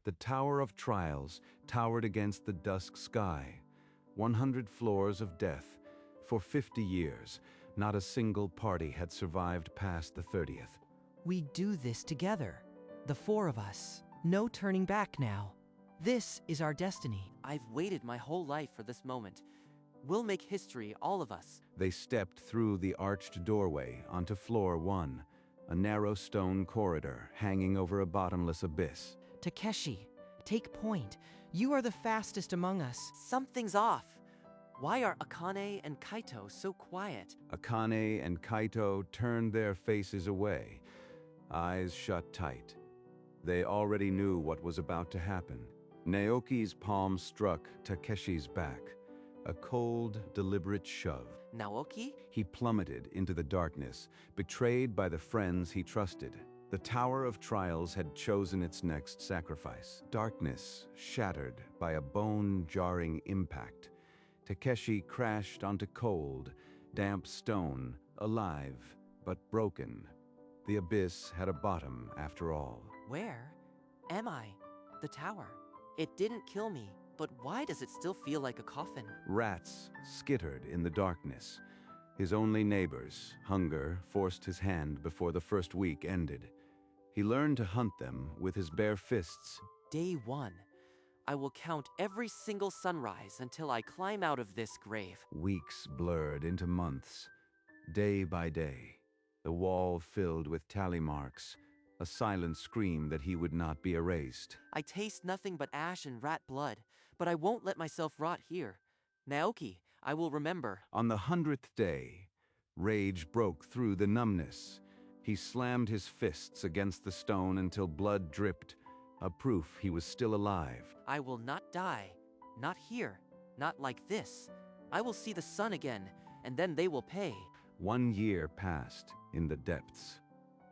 The Tower of Trials towered against the dusk sky. 100 floors of death. For 50 years, not a single party had survived past the 30th. We do this together. The four of us. No turning back now. This is our destiny. I've waited my whole life for this moment. We'll make history, all of us. They stepped through the arched doorway onto floor 1, a narrow stone corridor hanging over a bottomless abyss. Takeshi, take point. You are the fastest among us. Something's off. Why are Akane and Kaito so quiet? Akane and Kaito turned their faces away, eyes shut tight. They already knew what was about to happen. Naoki's palm struck Takeshi's back, a cold, deliberate shove. Naoki? He plummeted into the darkness, betrayed by the friends he trusted. The Tower of Trials had chosen its next sacrifice. Darkness shattered by a bone-jarring impact. Takeshi crashed onto cold, damp stone, alive, but broken. The abyss had a bottom, after all. Where am I? The tower. It didn't kill me, but why does it still feel like a coffin? Rats skittered in the darkness. His only neighbors, hunger, forced his hand before the first week ended. He learned to hunt them with his bare fists. Day 1. I will count every single sunrise until I climb out of this grave. Weeks blurred into months. Day by day, the wall filled with tally marks, a silent scream that he would not be erased. I taste nothing but ash and rat blood, but I won't let myself rot here. Naoki, I will remember. On the 100th day, rage broke through the numbness. He slammed his fists against the stone until blood dripped, a proof he was still alive. I will not die. Not here. Not like this. I will see the sun again, and then they will pay. 1 year passed in the depths.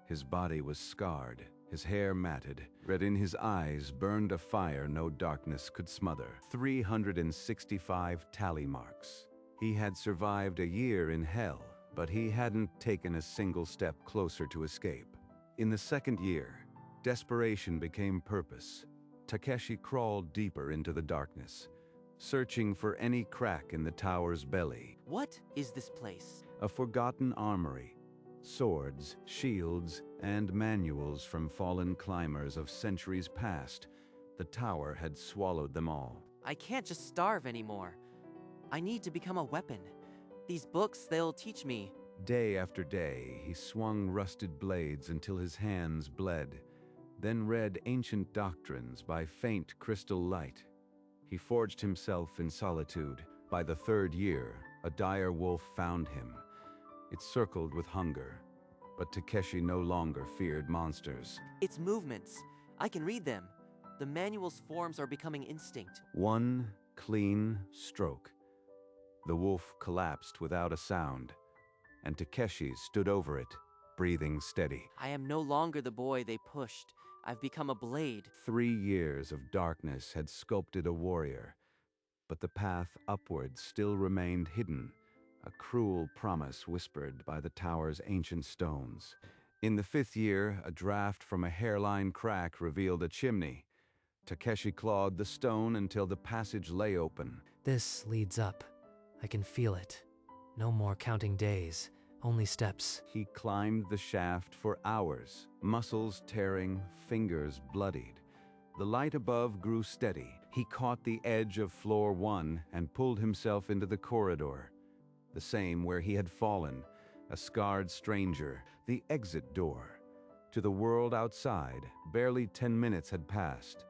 His body was scarred, his hair matted. Red in his eyes burned a fire no darkness could smother. 365 tally marks. He had survived a year in hell, but he hadn't taken a single step closer to escape. In the second year, desperation became purpose. Takeshi crawled deeper into the darkness, searching for any crack in the tower's belly. What is this place? A forgotten armory. Swords, shields, and manuals from fallen climbers of centuries past. The tower had swallowed them all. I can't just starve anymore. I need to become a weapon. These books, they'll teach me. Day after day, he swung rusted blades until his hands bled, then read ancient doctrines by faint crystal light. He forged himself in solitude. By the 3rd year, a dire wolf found him. It circled with hunger, but Takeshi no longer feared monsters. Its movements. I can read them. The manual's forms are becoming instinct. One clean stroke. The wolf collapsed without a sound, and Takeshi stood over it, breathing steady. I am no longer the boy they pushed. I've become a blade. 3 years of darkness had sculpted a warrior, but the path upward still remained hidden, a cruel promise whispered by the tower's ancient stones. In the 5th year, a draft from a hairline crack revealed a chimney. Takeshi clawed the stone until the passage lay open. This leads up. I can feel it. No more counting days, only steps. He climbed the shaft for hours, muscles tearing, fingers bloodied. The light above grew steady. He caught the edge of floor 1 and pulled himself into the corridor. The same where he had fallen, a scarred stranger, the exit door. To the world outside, barely 10 minutes had passed.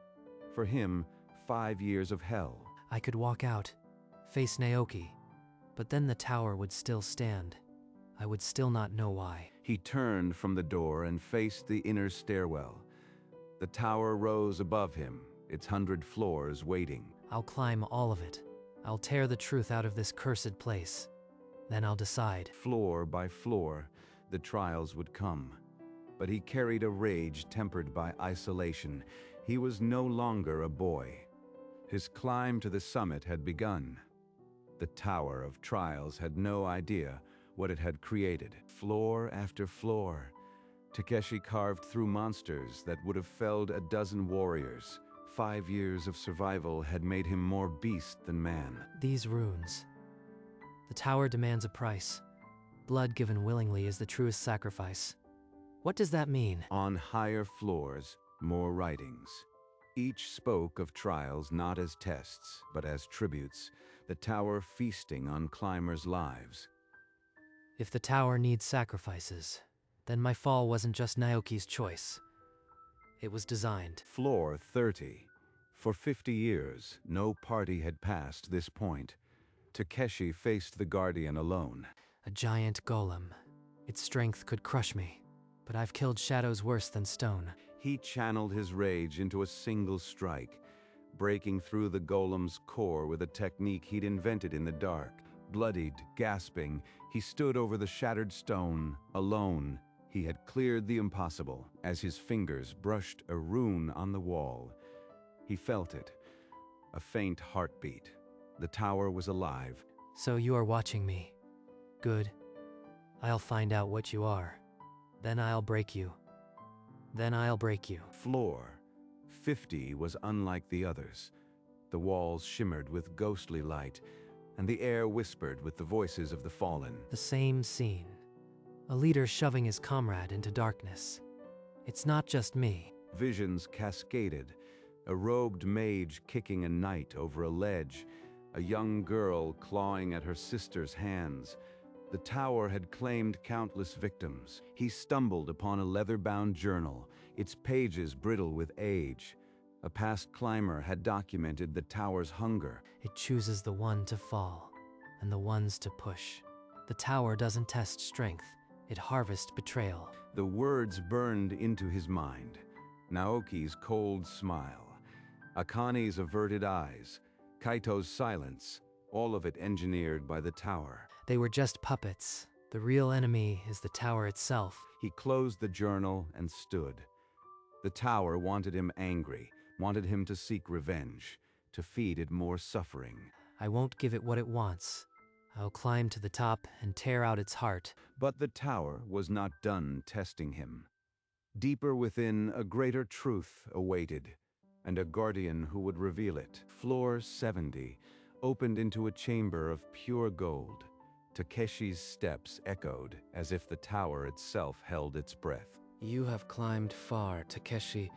For him, 5 years of hell. I could walk out, face Naoki, but then the tower would still stand. I would still not know why. He turned from the door and faced the inner stairwell. The tower rose above him, its 100 floors waiting. I'll climb all of it. I'll tear the truth out of this cursed place. Then I'll decide. Floor by floor, the trials would come. But he carried a rage tempered by isolation. He was no longer a boy. His climb to the summit had begun. The Tower of Trials had no idea what it had created. Floor after floor, Takeshi carved through monsters that would have felled a dozen warriors. 5 years of survival had made him more beast than man. These runes. The tower demands a price. Blood given willingly is the truest sacrifice. What does that mean? On higher floors, more writings. Each spoke of trials not as tests, but as tributes, the tower feasting on climbers' lives. If the tower needs sacrifices, then my fall wasn't just Naoki's choice. It was designed. Floor 30. For 50 years, no party had passed this point. Takeshi faced the Guardian alone. A giant golem. Its strength could crush me, but I've killed shadows worse than stone. He channeled his rage into a single strike, breaking through the golem's core with a technique he'd invented in the dark. Bloodied, gasping, he stood over the shattered stone, alone. He had cleared the impossible. As his fingers brushed a rune on the wall, he felt it, a faint heartbeat. The tower was alive. So you are watching me. Good. I'll find out what you are. Then I'll break you. Then I'll break you. Floor 50 was unlike the others. The walls shimmered with ghostly light, and the air whispered with the voices of the fallen. The same scene. A leader shoving his comrade into darkness. It's not just me. Visions cascaded. A robed mage kicking a knight over a ledge. A young girl clawing at her sister's hands. The tower had claimed countless victims. He stumbled upon a leather-bound journal, its pages brittle with age. A past climber had documented the tower's hunger. It chooses the one to fall, and the ones to push. The tower doesn't test strength, it harvests betrayal. The words burned into his mind. Naoki's cold smile, Akane's averted eyes, Kaito's silence, all of it engineered by the tower. They were just puppets. The real enemy is the tower itself. He closed the journal and stood. The tower wanted him angry, wanted him to seek revenge, to feed it more suffering. I won't give it what it wants. I'll climb to the top and tear out its heart. But the tower was not done testing him. Deeper within, a greater truth awaited, and a guardian who would reveal it. Floor 70 opened into a chamber of pure gold. Takeshi's steps echoed as if the tower itself held its breath. You have climbed far, Takeshi.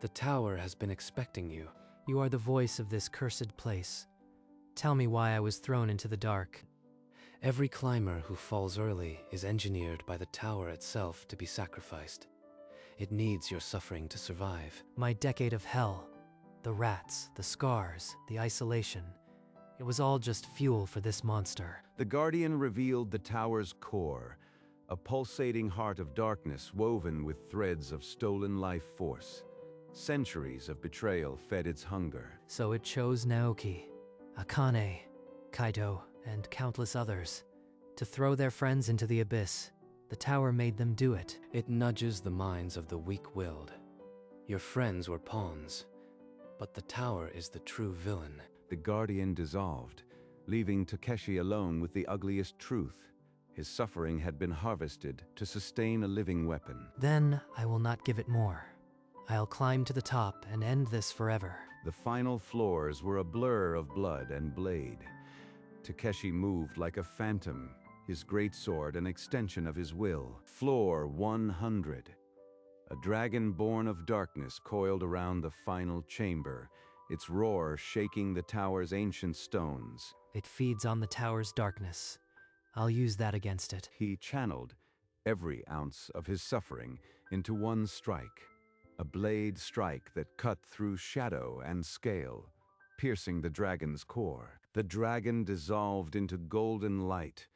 The tower has been expecting you. You are the voice of this cursed place. Tell me why I was thrown into the dark. Every climber who falls early is engineered by the tower itself to be sacrificed. It needs your suffering to survive. My decade of hell, the rats, the scars, the isolation. It was all just fuel for this monster. The Guardian revealed the tower's core, a pulsating heart of darkness woven with threads of stolen life force. Centuries of betrayal fed its hunger. So it chose Naoki, Akane, Kaito, and countless others. To throw their friends into the abyss, the tower made them do it. It nudges the minds of the weak-willed. Your friends were pawns, but the tower is the true villain. The Guardian dissolved, leaving Takeshi alone with the ugliest truth. His suffering had been harvested to sustain a living weapon. Then I will not give it more. I'll climb to the top and end this forever. The final floors were a blur of blood and blade. Takeshi moved like a phantom, his greatsword an extension of his will. Floor 100. A dragon born of darkness coiled around the final chamber, its roar shaking the tower's ancient stones. It feeds on the tower's darkness. I'll use that against it. He channeled every ounce of his suffering into one strike, a blade strike that cut through shadow and scale, piercing the dragon's core. The dragon dissolved into golden light.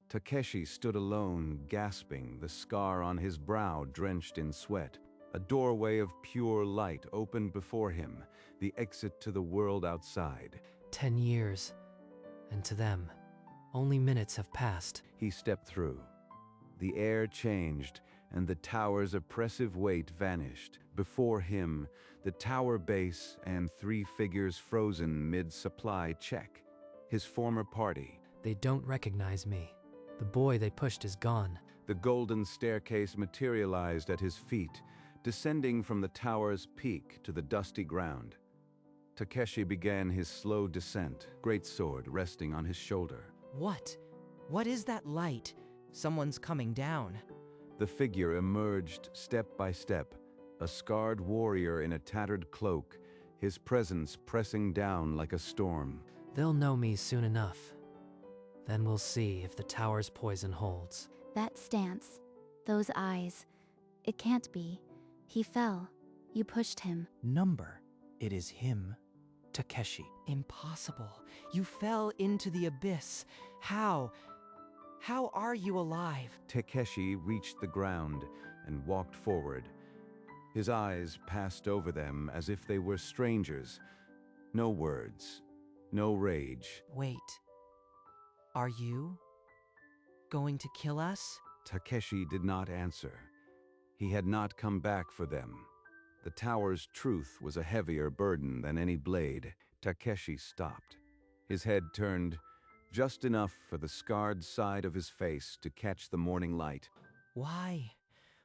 Takeshi stood alone, gasping, the scar on his brow drenched in sweat. A doorway of pure light opened before him, the exit to the world outside. 10 years, and to them, only minutes have passed. He stepped through. The air changed, and the tower's oppressive weight vanished. Before him, the tower base and 3 figures frozen mid-supply check. His former party. They don't recognize me. The boy they pushed is gone. The golden staircase materialized at his feet, descending from the tower's peak to the dusty ground. Takeshi began his slow descent, greatsword resting on his shoulder. What? What is that light? Someone's coming down. The figure emerged step by step, a scarred warrior in a tattered cloak, his presence pressing down like a storm. They'll know me soon enough. Then we'll see if the tower's poison holds. That stance, those eyes. It can't be. He fell. You pushed him. Number. It is him. Takeshi. Impossible. You fell into the abyss. How? How are you alive? Takeshi reached the ground and walked forward. His eyes passed over them as if they were strangers. No words, no rage. Wait. Are you going to kill us? Takeshi did not answer. He had not come back for them. The tower's truth was a heavier burden than any blade. Takeshi stopped. His head turned just enough for the scarred side of his face to catch the morning light. Why?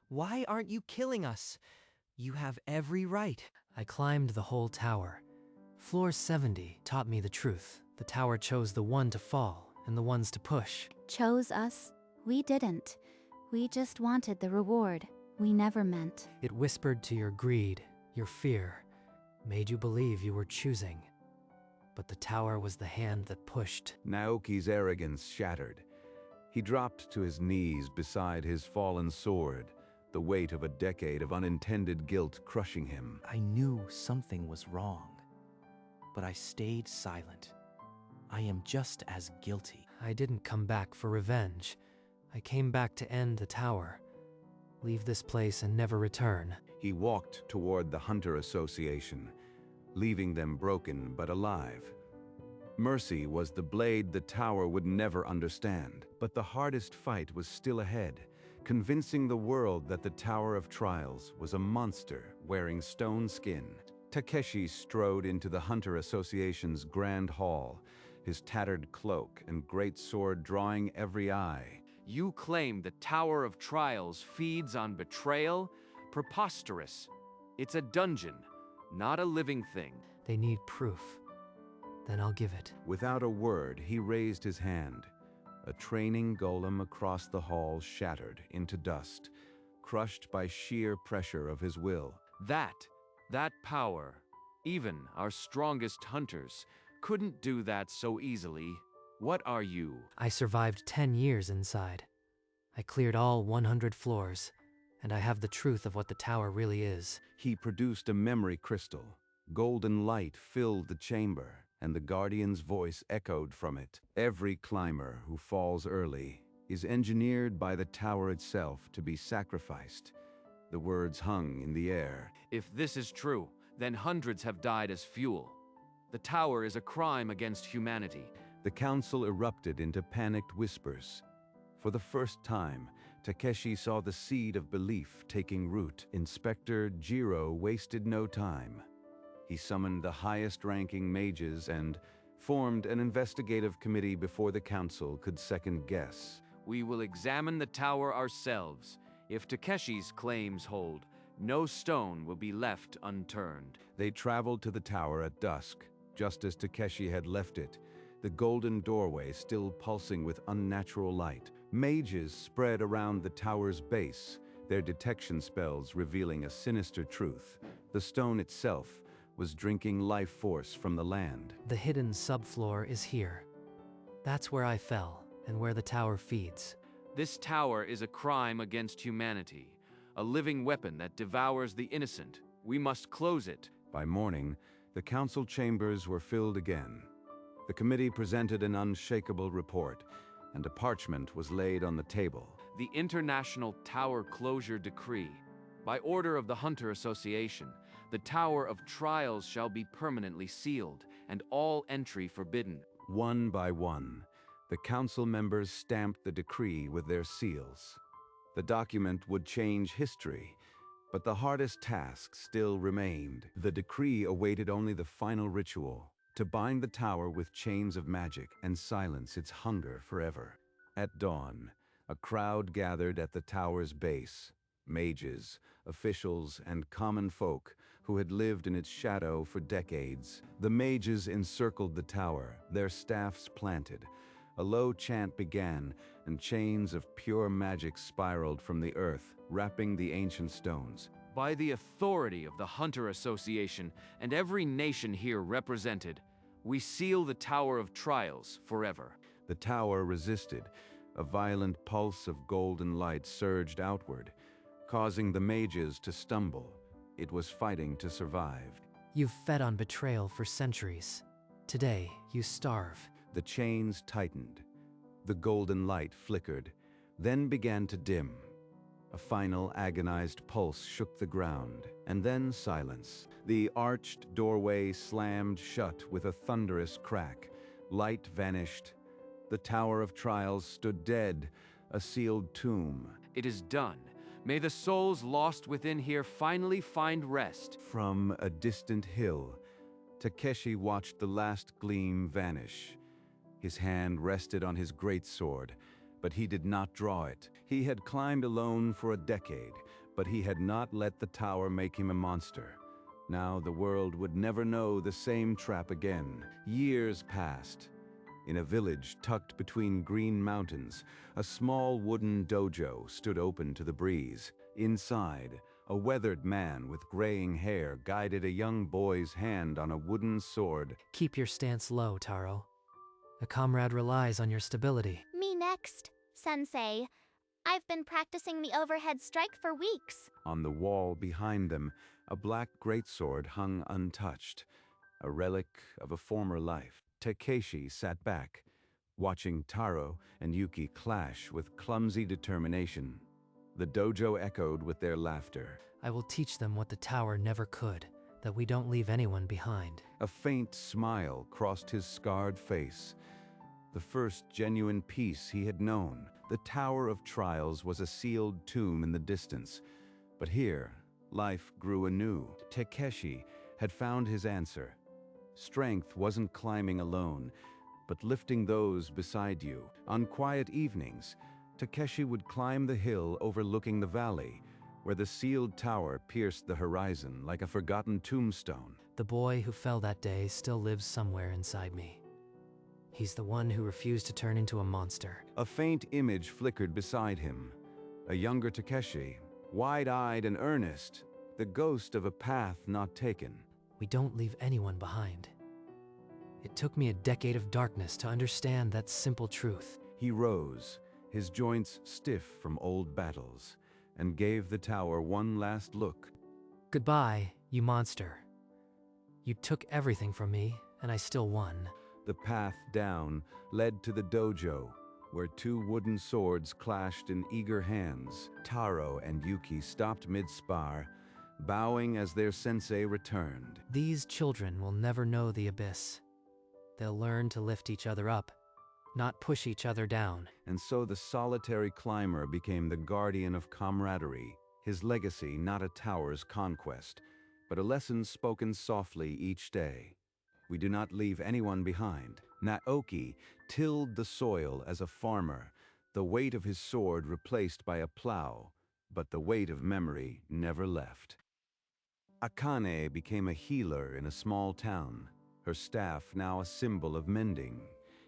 Why aren't you killing us? You have every right. I climbed the whole tower. Floor 70 taught me the truth. The tower chose the one to fall and the ones to push. Chose us? We didn't. We just wanted the reward. We never meant. It whispered to your greed, your fear, made you believe you were choosing. But the tower was the hand that pushed. Naoki's arrogance shattered. He dropped to his knees beside his fallen sword, the weight of a decade of unintended guilt crushing him. I knew something was wrong, but I stayed silent. I am just as guilty. I didn't come back for revenge. I came back to end the tower. Leave this place and never return. He walked toward the Hunter Association, leaving them broken but alive. Mercy was the blade the tower would never understand, but the hardest fight was still ahead, convincing the world that the Tower of Trials was a monster wearing stone skin. Takeshi strode into the Hunter Association's grand hall, his tattered cloak and great sword drawing every eye. You claim the Tower of Trials feeds on betrayal? Preposterous. It's a dungeon, not a living thing. They need proof. Then I'll give it. Without a word, he raised his hand. A training golem across the hall shattered into dust, crushed by sheer pressure of his will. That power, even our strongest hunters, couldn't do that so easily. What are you? I survived 10 years inside. I cleared all 100 floors, and I have the truth of what the tower really is. He produced a memory crystal. Golden light filled the chamber, and the Guardian's voice echoed from it. Every climber who falls early is engineered by the tower itself to be sacrificed. The words hung in the air. If this is true, then hundreds have died as fuel. The tower is a crime against humanity. The council erupted into panicked whispers. For the first time, Takeshi saw the seed of belief taking root. Inspector Jiro wasted no time. He summoned the highest-ranking mages and formed an investigative committee before the council could second-guess. We will examine the tower ourselves. If Takeshi's claims hold, no stone will be left unturned. They traveled to the tower at dusk, just as Takeshi had left it, the golden doorway still pulsing with unnatural light. Mages spread around the tower's base, their detection spells revealing a sinister truth. The stone itself was drinking life force from the land. The hidden subfloor is here. That's where I fell, and where the tower feeds. This tower is a crime against humanity, a living weapon that devours the innocent. We must close it. By morning, the council chambers were filled again. The committee presented an unshakable report, and a parchment was laid on the table. The International Tower Closure Decree. By order of the Hunter Association, the Tower of Trials shall be permanently sealed, and all entry forbidden. One by one, the council members stamped the decree with their seals. The document would change history, but the hardest task still remained. The decree awaited only the final ritual, to bind the tower with chains of magic and silence its hunger forever. At dawn, a crowd gathered at the tower's base. Mages, officials, and common folk who had lived in its shadow for decades. The mages encircled the tower, their staffs planted. A low chant began, and chains of pure magic spiraled from the earth, wrapping the ancient stones. By the authority of the Hunter Association and every nation here represented, we seal the Tower of Trials forever. The tower resisted. A violent pulse of golden light surged outward, causing the mages to stumble. It was fighting to survive. You've fed on betrayal for centuries. Today, you starve. The chains tightened. The golden light flickered, then began to dim. A final agonized pulse shook the ground, and then silence. The arched doorway slammed shut with a thunderous crack. Light vanished. The Tower of Trials stood dead, a sealed tomb. It is done. May the souls lost within here finally find rest. From a distant hill, Takeshi watched the last gleam vanish. His hand rested on his greatsword, but he did not draw it. He had climbed alone for a decade, but he had not let the tower make him a monster. Now the world would never know the same trap again. Years passed. In a village tucked between green mountains, a small wooden dojo stood open to the breeze. Inside, a weathered man with graying hair guided a young boy's hand on a wooden sword. Keep your stance low, Taro. A comrade relies on your stability. Me next, Sensei. I've been practicing the overhead strike for weeks. On the wall behind them, a black greatsword hung untouched, a relic of a former life. Takeshi sat back, watching Taro and Yuki clash with clumsy determination. The dojo echoed with their laughter. I will teach them what the tower never could, that we don't leave anyone behind. A faint smile crossed his scarred face. The first genuine peace he had known. The Tower of Trials was a sealed tomb in the distance. But here, life grew anew. Takeshi had found his answer. Strength wasn't climbing alone, but lifting those beside you. On quiet evenings, Takeshi would climb the hill overlooking the valley, where the sealed tower pierced the horizon like a forgotten tombstone. The boy who fell that day still lives somewhere inside me. He's the one who refused to turn into a monster. A faint image flickered beside him. A younger Takeshi, wide-eyed and earnest, the ghost of a path not taken. We don't leave anyone behind. It took me a decade of darkness to understand that simple truth. He rose, his joints stiff from old battles, and gave the tower one last look. Goodbye, you monster. You took everything from me, and I still won. The path down led to the dojo, where two wooden swords clashed in eager hands. Taro and Yuki stopped mid-spar, bowing as their sensei returned. These children will never know the abyss. They'll learn to lift each other up, not push each other down. And so the solitary climber became the guardian of camaraderie, his legacy not a tower's conquest, but a lesson spoken softly each day. We do not leave anyone behind. Naoki tilled the soil as a farmer, the weight of his sword replaced by a plow, but the weight of memory never left. Akane became a healer in a small town, her staff now a symbol of mending,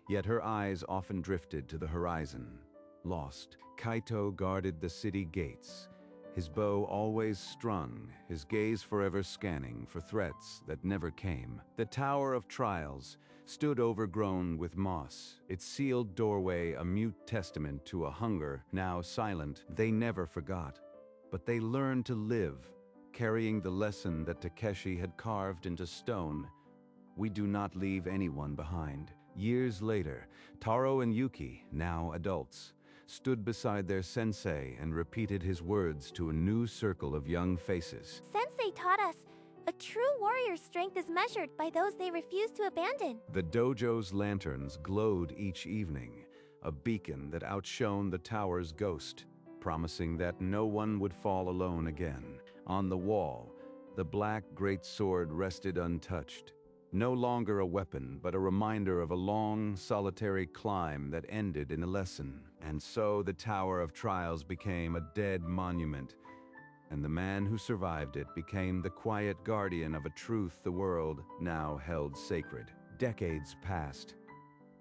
yet her eyes often drifted to the horizon, lost. Kaito guarded the city gates, his bow always strung, his gaze forever scanning for threats that never came. The Tower of Trials stood overgrown with moss, its sealed doorway a mute testament to a hunger now silent. They never forgot, but they learned to live, carrying the lesson that Takeshi had carved into stone. We do not leave anyone behind. Years later, Taro and Yuki, now adults, stood beside their sensei and repeated his words to a new circle of young faces. Sensei taught us, a true warrior's strength is measured by those they refuse to abandon. The dojo's lanterns glowed each evening, a beacon that outshone the tower's ghost, promising that no one would fall alone again. On the wall, the black greatsword rested untouched, no longer a weapon, but a reminder of a long, solitary climb that ended in a lesson. And so the Tower of Trials became a dead monument, and the man who survived it became the quiet guardian of a truth the world now held sacred. Decades passed.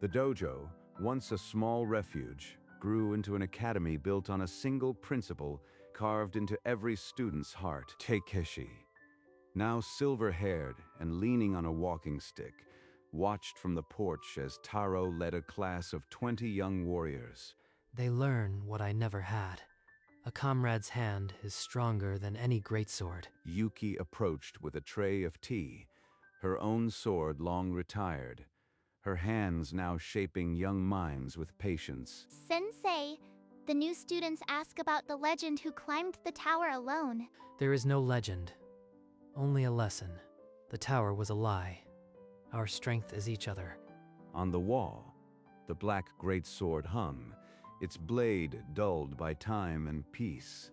The dojo, once a small refuge, grew into an academy built on a single principle carved into every student's heart. Takeshi, now silver-haired and leaning on a walking stick, watched from the porch as Taro led a class of 20 young warriors. They learn what I never had. A comrade's hand is stronger than any greatsword. Yuki approached with a tray of tea, her own sword long retired, her hands now shaping young minds with patience. Sensei, the new students ask about the legend who climbed the tower alone. There is no legend, only a lesson. The tower was a lie. Our strength is each other. On the wall, the black greatsword hung, its blade dulled by time and peace,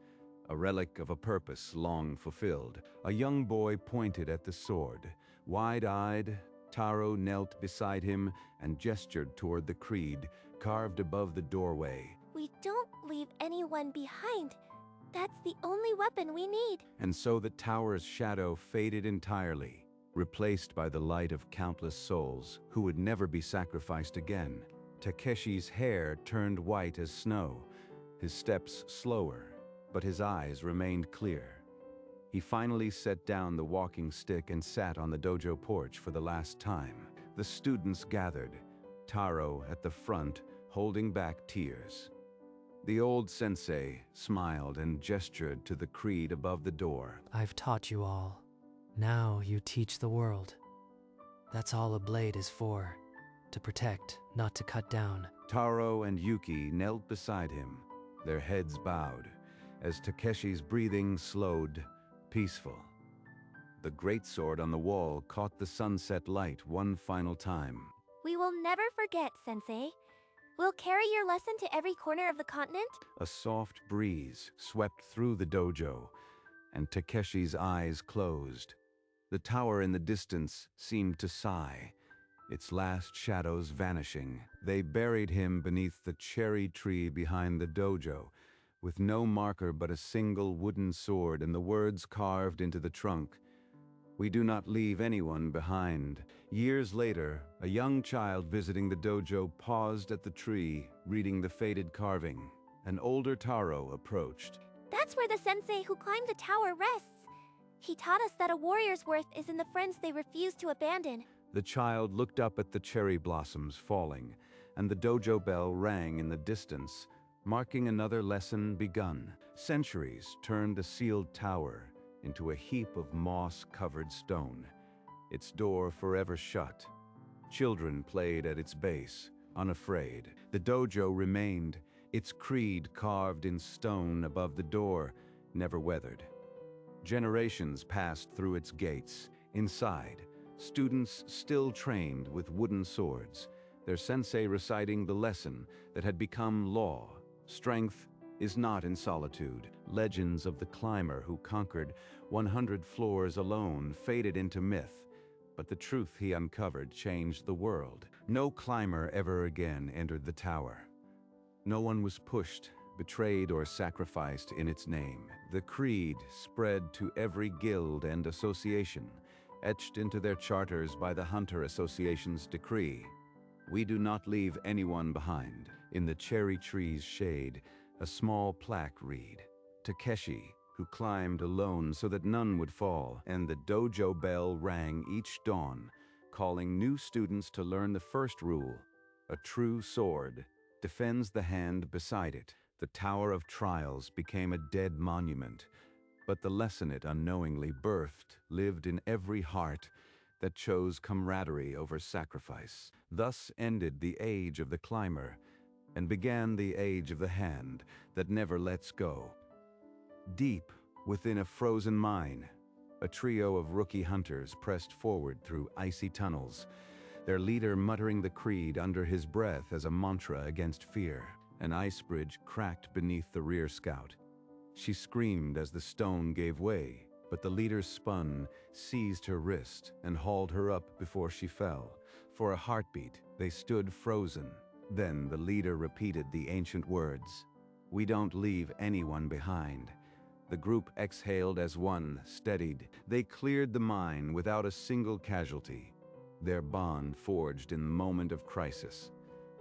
a relic of a purpose long fulfilled. A young boy pointed at the sword. Wide-eyed, Taro knelt beside him and gestured toward the creed carved above the doorway. We don't leave anyone behind. That's the only weapon we need. And so the tower's shadow faded entirely, replaced by the light of countless souls who would never be sacrificed again. Takeshi's hair turned white as snow, his steps slower, but his eyes remained clear. He finally set down the walking stick and sat on the dojo porch for the last time. The students gathered, Taro at the front, holding back tears. The old sensei smiled and gestured to the creed above the door. I've taught you all. Now you teach the world. That's all a blade is for. To protect, not to cut down. Taro and Yuki knelt beside him, their heads bowed, as Takeshi's breathing slowed, peaceful. The greatsword on the wall caught the sunset light one final time. We will never forget, Sensei. We'll carry your lesson to every corner of the continent. A soft breeze swept through the dojo, and Takeshi's eyes closed. The tower in the distance seemed to sigh, its last shadows vanishing. They buried him beneath the cherry tree behind the dojo, with no marker but a single wooden sword and the words carved into the trunk, "We do not leave anyone behind." Years later, a young child visiting the dojo paused at the tree, reading the faded carving. An older Taro approached. That's where the sensei who climbed the tower rests. He taught us that a warrior's worth is in the friends they refuse to abandon. The child looked up at the cherry blossoms falling, and the dojo bell rang in the distance, marking another lesson begun. Centuries turned the sealed tower into a heap of moss-covered stone, its door forever shut. Children played at its base, unafraid. The dojo remained, its creed carved in stone above the door, never weathered. Generations passed through its gates. Inside, students still trained with wooden swords, their sensei reciting the lesson that had become law. Strength is not in solitude. Legends of the climber who conquered 100 floors alone faded into myth, but the truth he uncovered changed the world. No climber ever again entered the tower. No one was pushed, betrayed, or sacrificed in its name. The creed spread to every guild and association, etched into their charters by the Hunter Association's decree. We do not leave anyone behind. In the cherry tree's shade, a small plaque read, "Takeshi, who climbed alone so that none would fall," and the dojo bell rang each dawn, calling new students to learn the first rule: a true sword defends the hand beside it. The Tower of Trials became a dead monument, but the lesson it unknowingly birthed lived in every heart that chose camaraderie over sacrifice. Thus ended the age of the climber, and began the age of the hand that never lets go. Deep within a frozen mine, a trio of rookie hunters pressed forward through icy tunnels, their leader muttering the creed under his breath as a mantra against fear. An ice bridge cracked beneath the rear scout. She screamed as the stone gave way, but the leader spun, seized her wrist, and hauled her up before she fell. For a heartbeat, they stood frozen. Then the leader repeated the ancient words, "We don't leave anyone behind." The group exhaled as one, steadied. They cleared the mine without a single casualty. Their bond forged in the moment of crisis.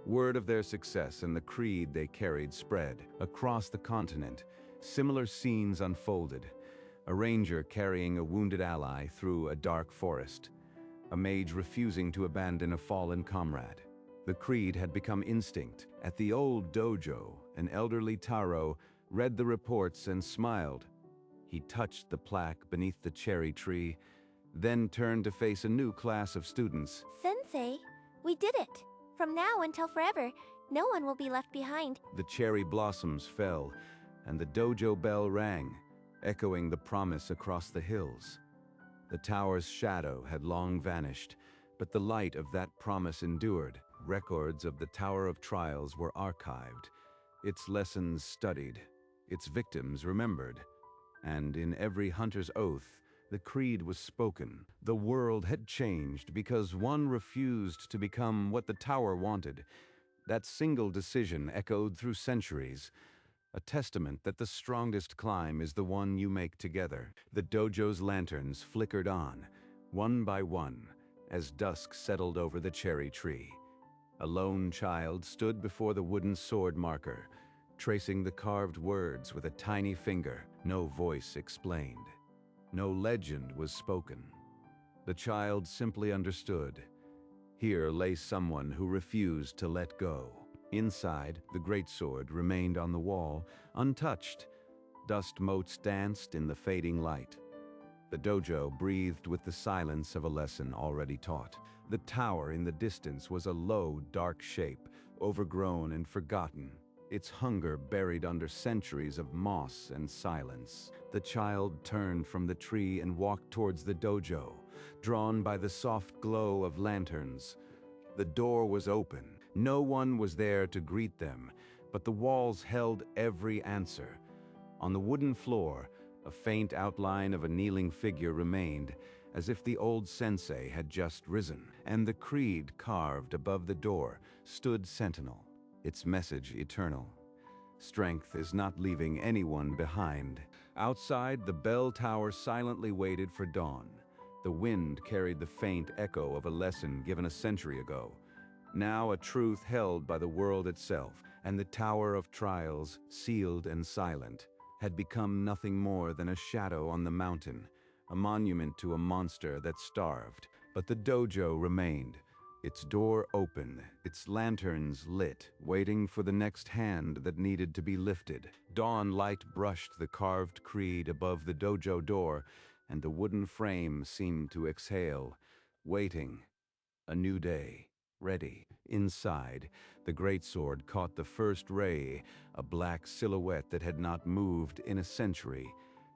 Word of their success and the creed they carried spread. Across the continent, similar scenes unfolded. A ranger carrying a wounded ally through a dark forest. A mage refusing to abandon a fallen comrade. The creed had become instinct. At the old dojo, an elderly Taro read the reports and smiled. He touched the plaque beneath the cherry tree, then turned to face a new class of students. Sensei, we did it. From now until forever, no one will be left behind. The cherry blossoms fell, and the dojo bell rang, echoing the promise across the hills. The tower's shadow had long vanished, but the light of that promise endured. Records of the Tower of Trials were archived, its lessons studied, its victims remembered. And in every hunter's oath, the creed was spoken. The world had changed because one refused to become what the tower wanted. That single decision echoed through centuries, a testament that the strongest climb is the one you make together. The dojo's lanterns flickered on, one by one, as dusk settled over the cherry tree. A lone child stood before the wooden sword marker, tracing the carved words with a tiny finger. No voice explained. No legend was spoken. The child simply understood. Here lay someone who refused to let go. Inside, the greatsword remained on the wall, untouched. Dust motes danced in the fading light. The dojo breathed with the silence of a lesson already taught. The tower in the distance was a low, dark shape, overgrown and forgotten, its hunger buried under centuries of moss and silence. The child turned from the tree and walked towards the dojo, drawn by the soft glow of lanterns. The door was open. No one was there to greet them, but the walls held every answer. On the wooden floor, a faint outline of a kneeling figure remained, as if the old sensei had just risen, and the creed carved above the door stood sentinel, its message eternal. Strength is not leaving anyone behind. Outside, the bell tower silently waited for dawn. The wind carried the faint echo of a lesson given a century ago, now a truth held by the world itself, and the Tower of Trials, sealed and silent, had become nothing more than a shadow on the mountain, a monument to a monster that starved. But the dojo remained, its door open, its lanterns lit, waiting for the next hand that needed to be lifted. Dawn light brushed the carved creed above the dojo door, and the wooden frame seemed to exhale, waiting. A new day, ready. Inside, the greatsword caught the first ray, a black silhouette that had not moved in a century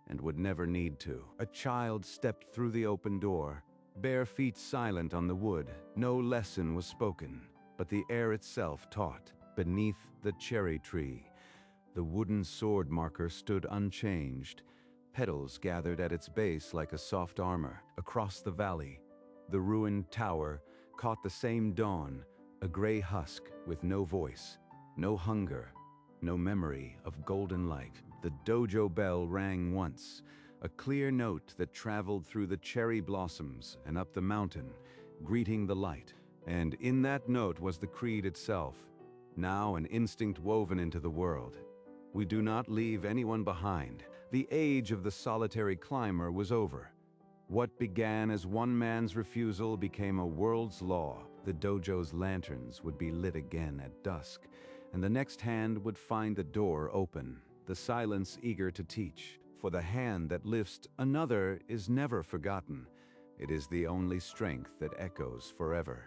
and would never need to. A child stepped through the open door, bare feet silent on the wood. No lesson was spoken, but the air itself taught. Beneath the cherry tree, the wooden sword marker stood unchanged, petals gathered at its base like a soft armor. Across the valley, the ruined tower caught the same dawn, a gray husk with no voice, no hunger, no memory of golden light. The dojo bell rang once, a clear note that traveled through the cherry blossoms and up the mountain, greeting the light. And in that note was the creed itself, now an instinct woven into the world. We do not leave anyone behind. The age of the solitary climber was over. What began as one man's refusal became a world's law. The dojo's lanterns would be lit again at dusk, and the next hand would find the door open, the silence eager to teach. For the hand that lifts another is never forgotten. It is the only strength that echoes forever.